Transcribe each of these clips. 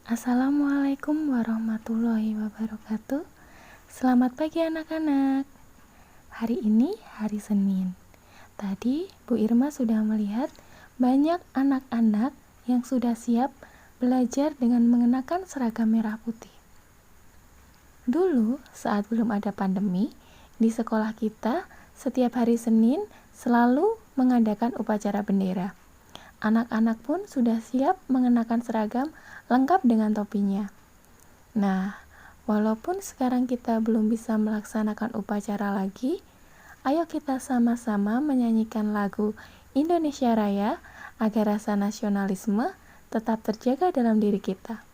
Assalamualaikum warahmatullahi wabarakatuh. Selamat pagi anak-anak. Hari ini hari Senin. Tadi Bu Irma sudah melihat banyak anak-anak yang sudah siap belajar dengan mengenakan seragam merah putih. Dulu saat belum ada pandemi, di sekolah kita setiap hari Senin selalu mengadakan upacara bendera. Anak-anak pun sudah siap mengenakan seragam lengkap dengan topinya. Nah, walaupun sekarang kita belum bisa melaksanakan upacara lagi, ayo kita sama-sama menyanyikan lagu Indonesia Raya agar rasa nasionalisme tetap terjaga dalam diri kita.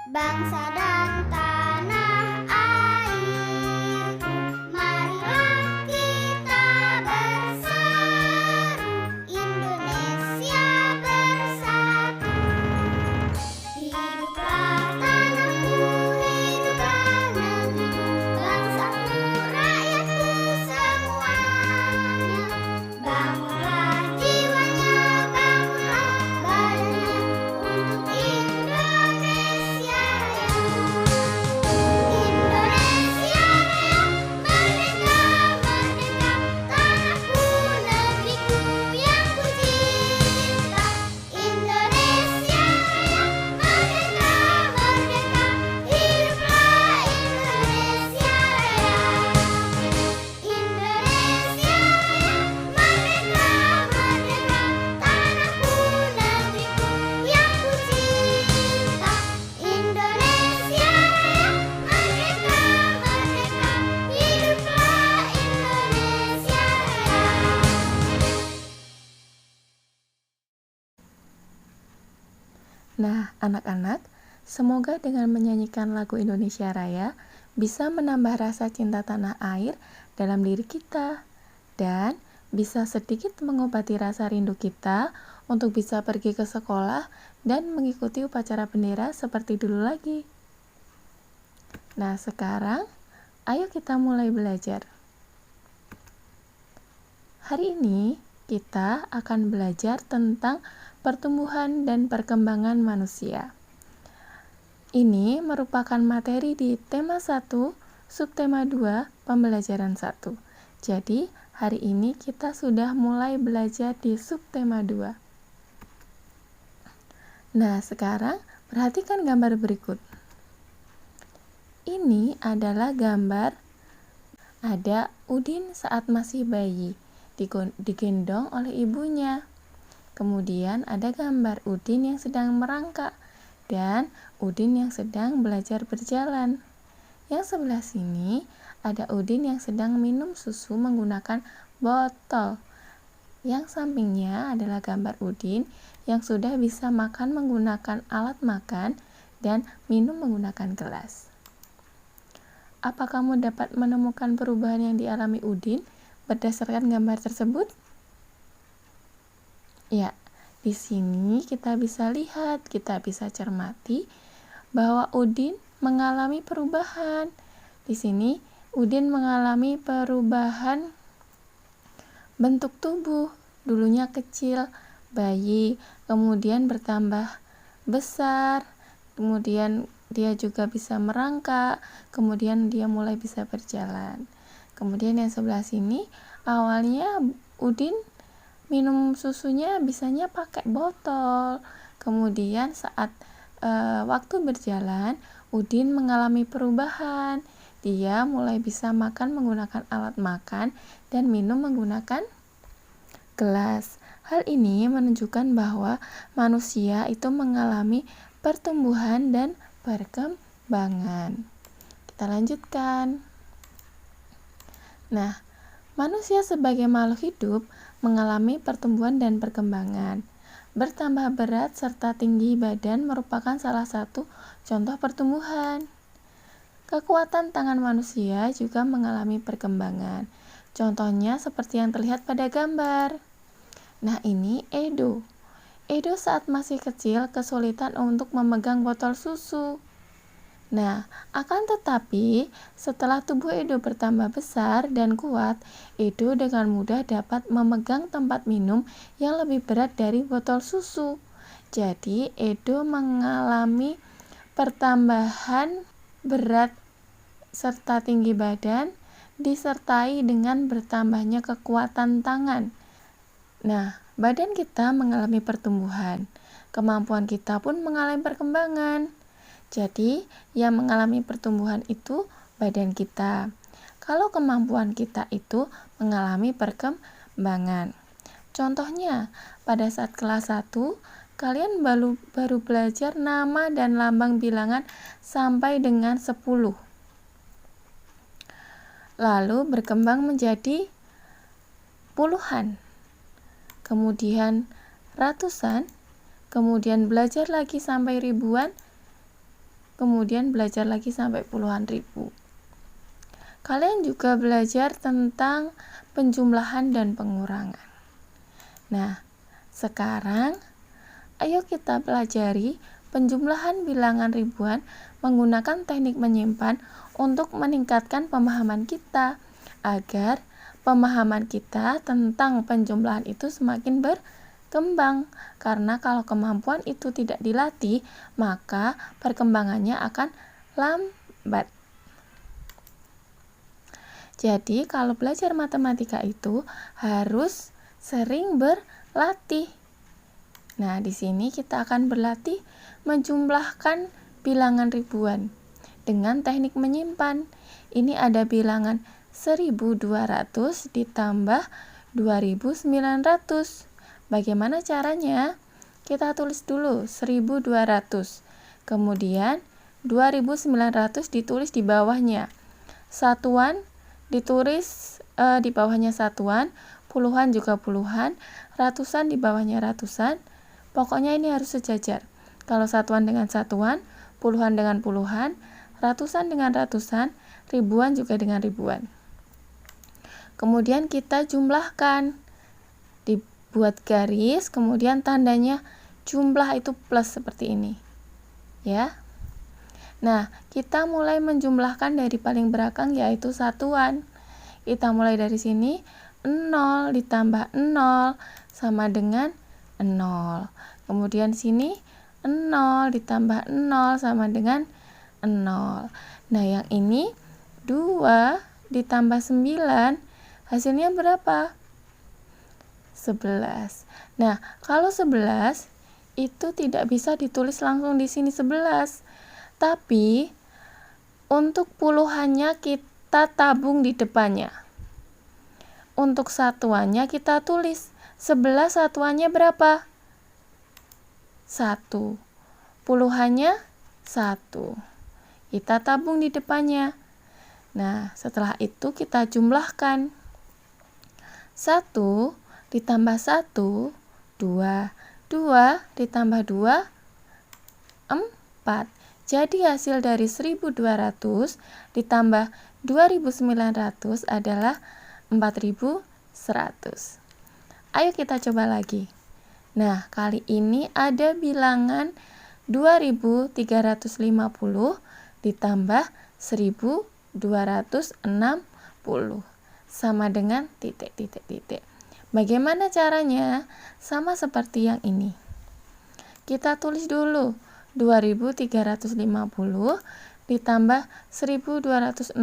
Bangsa dan tanah air, marilah kita berseru, Indonesia bersatu. Hiduplah tanahku, hiduplah negeriku, bangsaku, rakyatku semuanya. Bangunlah jiwanya, bangunlah badannya untuk Indonesia. Nah, anak-anak, semoga dengan menyanyikan lagu Indonesia Raya bisa menambah rasa cinta tanah air dalam diri kita dan bisa sedikit mengobati rasa rindu kita untuk bisa pergi ke sekolah dan mengikuti upacara bendera seperti dulu lagi. Nah, sekarang ayo kita mulai belajar. Hari ini kita akan belajar tentang pertumbuhan dan perkembangan manusia. Ini merupakan materi di tema 1, subtema 2, pembelajaran 1. Jadi, hari ini kita sudah mulai belajar di subtema 2. Nah, sekarang perhatikan gambar berikut. Ini adalah gambar ada Udin saat masih bayi, digendong oleh ibunya. Kemudian ada gambar Udin yang sedang merangkak dan Udin yang sedang belajar berjalan. Yang sebelah sini ada Udin yang sedang minum susu menggunakan botol. Yang sampingnya adalah gambar Udin yang sudah bisa makan menggunakan alat makan dan minum menggunakan gelas. Apa kamu dapat menemukan perubahan yang dialami Udin berdasarkan gambar tersebut? Ya, di sini kita bisa lihat, kita bisa cermati bahwa Udin mengalami perubahan. Di sini Udin mengalami perubahan bentuk tubuh. Dulunya kecil, bayi, kemudian bertambah besar, kemudian dia juga bisa merangkak, kemudian dia mulai bisa berjalan. Kemudian yang sebelah sini, awalnya Udin minum susunya bisanya pakai botol. Kemudian saat waktu berjalan, Udin mengalami perubahan. Dia mulai bisa makan menggunakan alat makan dan minum menggunakan gelas. Hal ini menunjukkan bahwa manusia itu mengalami pertumbuhan dan perkembangan. Kita lanjutkan. Nah, manusia sebagai makhluk hidup mengalami pertumbuhan dan perkembangan. Bertambah berat serta tinggi badan merupakan salah satu contoh pertumbuhan. Kekuatan tangan manusia juga mengalami perkembangan. Contohnya seperti yang terlihat pada gambar. Nah, ini Edo. Edo saat masih kecil kesulitan untuk memegang botol susu. Nah, akan tetapi setelah tubuh Edo bertambah besar dan kuat, Edo dengan mudah dapat memegang tempat minum yang lebih berat dari botol susu. Jadi, Edo mengalami pertambahan berat serta tinggi badan disertai dengan bertambahnya kekuatan tangan. Nah, badan kita mengalami pertumbuhan, kemampuan kita pun mengalami perkembangan. Jadi, yang mengalami pertumbuhan itu badan kita. Kalau kemampuan kita itu mengalami perkembangan. Contohnya, pada saat kelas 1, kalian baru belajar nama dan lambang bilangan sampai dengan 10. Lalu berkembang menjadi puluhan, kemudian ratusan, kemudian belajar lagi sampai ribuan, kemudian belajar lagi sampai puluhan ribu. Kalian juga belajar tentang penjumlahan dan pengurangan. Nah, sekarang ayo kita pelajari penjumlahan bilangan ribuan menggunakan teknik menyimpan untuk meningkatkan pemahaman kita agar pemahaman kita tentang penjumlahan itu semakin berkembang. Karena kalau kemampuan itu tidak dilatih, maka perkembangannya akan lambat. Jadi, kalau belajar matematika itu harus sering berlatih. Nah, di sini kita akan berlatih menjumlahkan bilangan ribuan dengan teknik menyimpan. Ini ada bilangan 1200 ditambah 2900. Bagaimana caranya? Kita tulis dulu 1200. Kemudian 2900 ditulis di bawahnya. Satuan ditulis di bawahnya satuan, puluhan juga puluhan, ratusan di bawahnya ratusan. Pokoknya ini harus sejajar. Kalau satuan dengan satuan, puluhan dengan puluhan, ratusan dengan ratusan, ribuan juga dengan ribuan. Kemudian kita jumlahkan. Dibuat garis, kemudian tandanya jumlah itu plus seperti ini. Ya. Nah, kita mulai menjumlahkan dari paling belakang yaitu satuan. Kita mulai dari sini, 0 ditambah 0 sama dengan 0. Kemudian sini 0 ditambah 0 sama dengan 0. Nah, yang ini 2 ditambah 9 hasilnya berapa? 11. Nah, kalau 11 itu tidak bisa ditulis langsung di sini 11. Tapi untuk puluhannya kita tabung di depannya. Untuk satuannya kita tulis 11 satuannya berapa? 1. Puluhannya 1. Kita tabung di depannya. Nah, setelah itu kita jumlahkan. 1 ditambah 1, 2. 2 ditambah 2, 4. Jadi hasil dari 1200 ditambah 2900 adalah 4100. Ayo kita coba lagi. Nah, kali ini ada bilangan 2350 ditambah 1260 sama dengan titik. Bagaimana caranya? Sama seperti yang ini. Kita tulis dulu 2350 ditambah 1260.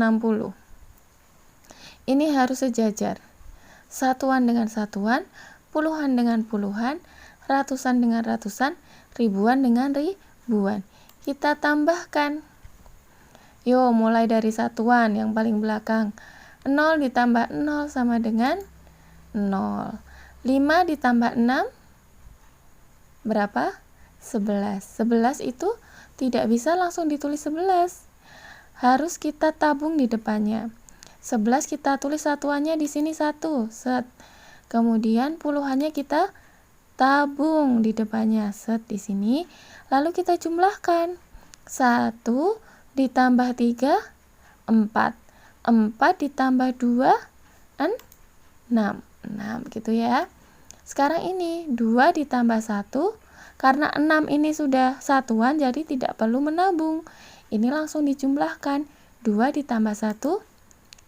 Ini harus sejajar. Satuan dengan satuan, puluhan dengan puluhan, ratusan dengan ratusan, ribuan dengan ribuan. Kita tambahkan. Yo, mulai dari satuan yang paling belakang. 0 ditambah 0 sama dengan 0. 5 ditambah 6 berapa? 11. 11 itu tidak bisa langsung ditulis 11. Harus kita tabung di depannya. 11 kita tulis satuannya di sini 1. Set. Kemudian puluhannya kita tabung di depannya. Set di sini. Lalu kita jumlahkan. 1 ditambah 3, 4. 4 ditambah 2, 6. 6 gitu ya. Sekarang ini 2 ditambah 1. Karena 6 ini sudah satuan, jadi tidak perlu menabung. Ini langsung dijumlahkan. 2 ditambah 1,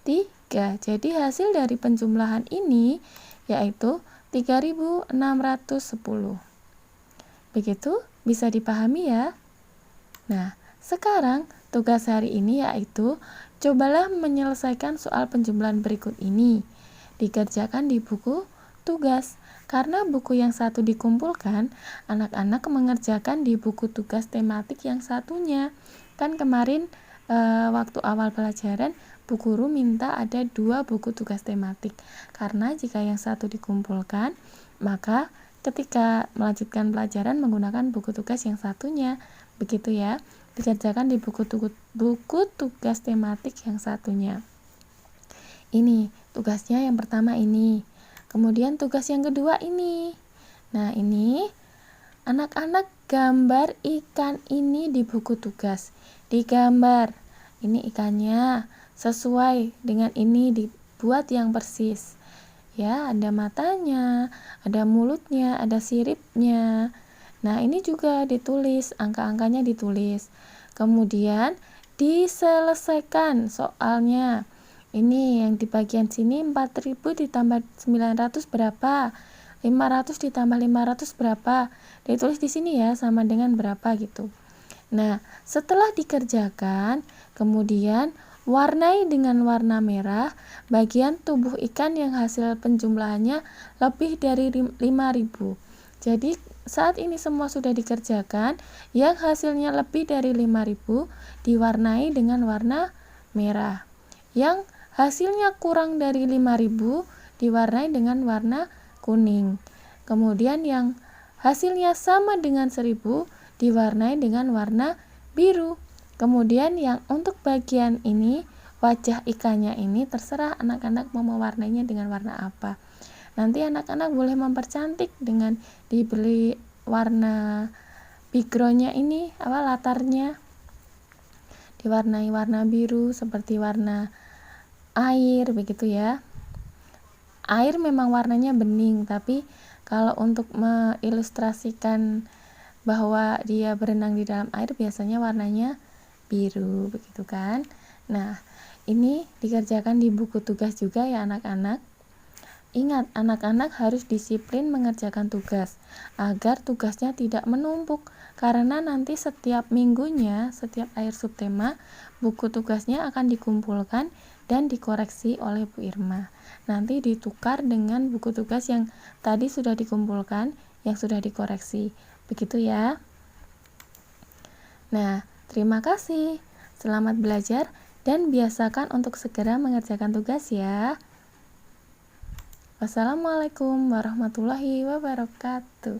3. Jadi hasil dari penjumlahan ini yaitu 3610. Begitu bisa dipahami ya. Nah, sekarang tugas hari ini yaitu cobalah menyelesaikan soal penjumlahan berikut ini. Dikerjakan di buku tugas. Karena buku yang satu dikumpulkan, anak-anak mengerjakan di buku tugas tematik yang satunya. Kan kemarin waktu awal pelajaran, Bu Guru minta ada 2 buku tugas tematik. Karena jika yang satu dikumpulkan, maka ketika melanjutkan pelajaran menggunakan buku tugas yang satunya. Begitu ya, dikerjakan di buku tugas tematik yang satunya. Ini tugasnya yang pertama ini. Kemudian tugas yang kedua ini. Nah, ini anak-anak gambar ikan ini di buku tugas. Digambar. Ini ikannya sesuai dengan ini, dibuat yang persis. Ya, ada matanya, ada mulutnya, ada siripnya. Nah, ini juga ditulis, angka-angkanya ditulis. Kemudian diselesaikan soalnya. Ini yang di bagian sini 4000 ditambah 900 berapa? 500 ditambah 500 berapa? Ditulis di sini ya, sama dengan berapa gitu. Nah, setelah dikerjakan, kemudian warnai dengan warna merah bagian tubuh ikan yang hasil penjumlahannya lebih dari 5000. Jadi, saat ini semua sudah dikerjakan, yang hasilnya lebih dari 5000 diwarnai dengan warna merah. Yang hasilnya kurang dari 5000 diwarnai dengan warna kuning. Kemudian yang hasilnya sama dengan 1000 diwarnai dengan warna biru. Kemudian yang untuk bagian ini, wajah ikannya ini terserah anak-anak mau mewarnainya dengan warna apa. Nanti anak-anak boleh mempercantik dengan diberi warna backgroundnya ini, latarnya diwarnai warna biru seperti warna air, begitu ya. Air memang warnanya bening, tapi kalau untuk mengilustrasikan bahwa dia berenang di dalam air biasanya warnanya biru, begitu kan. Nah, ini dikerjakan di buku tugas juga ya anak-anak. Ingat, anak-anak harus disiplin mengerjakan tugas agar tugasnya tidak menumpuk, karena nanti setiap minggunya, setiap akhir subtema, buku tugasnya akan dikumpulkan dan dikoreksi oleh Bu Irma. Nanti ditukar dengan buku tugas yang tadi sudah dikumpulkan, yang sudah dikoreksi. Begitu ya. Nah, terima kasih. Selamat belajar dan biasakan untuk segera mengerjakan tugas ya. Wassalamualaikum warahmatullahi wabarakatuh.